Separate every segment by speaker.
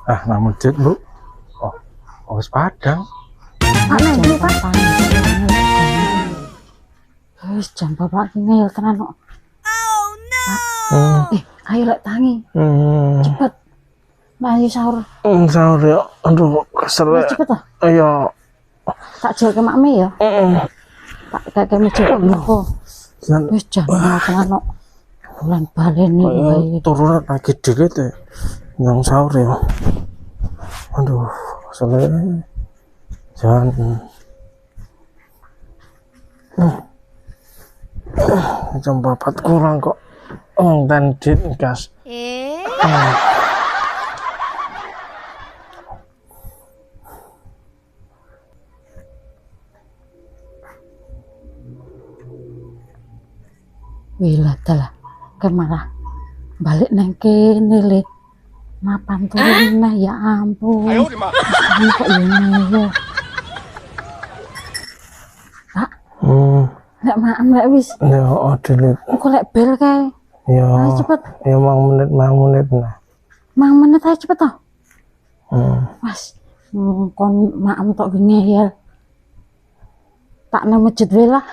Speaker 1: Ah, nang masjid, Bu. Oh, wis padang.
Speaker 2: Pak Nendi, Pak. Wis jam bapak ki ngeyel tenan kok. Ayo lek tangi. Cepet. Ayo sahur.
Speaker 1: Sahur ya. Aduh, kesel.
Speaker 2: Cepet toh.
Speaker 1: Ayo.
Speaker 2: Tak jual ke makme ya. Tak kakek meja kok. Wis jam tenan kok. Bulan balen iki.
Speaker 1: Turun lagi dikit ya. Yang sahur ya. Aduh, kesel. Jangan. Jam 4 kurang kok. Dan dit gas.
Speaker 2: Wila dalah kemana balik nang kene le mapan turun nah ya ampun. Ayo kok ini ya Pak. Nggak maam lek wis
Speaker 1: Ya dilit.
Speaker 2: kok lek bel kae
Speaker 1: Ya
Speaker 2: cepet
Speaker 1: ya mang menit nah.
Speaker 2: mang menit aja cepet toh. Mas kon maam tok gini ya tak nang masjid wae lah.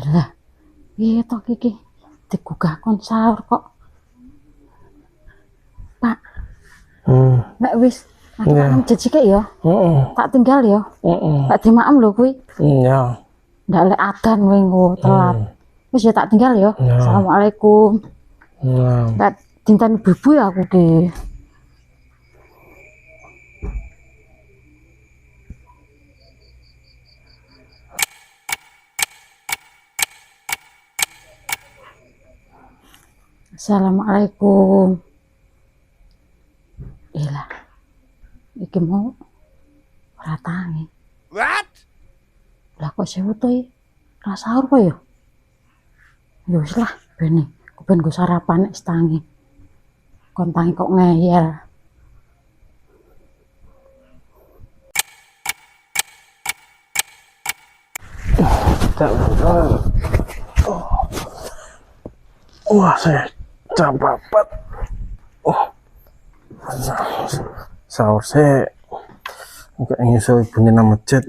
Speaker 2: Lah, iya toh Kiki, digugah kon sahur kok. Pak, nek wis, aku tak nang jejike ya. Tak tinggal ya. Tak dimaem lho kuwi.
Speaker 1: Iya.
Speaker 2: Ndak lek adan kowe engko telat. Wis ya tak tinggal ya. Assalamualaikum. Tak dinten ibu ya aku ki. Assalamualaikum. Ilah. Iki mau ora tangi. What? Lah kok sewu to iki? Ra sahur kok ya? Ya wis lah, ben go sarapan nek tangi. Kon tangi kok ngeyel.
Speaker 1: Wah, saya jam 4. Sahur saya nggak nyusul ibunya nang masjid.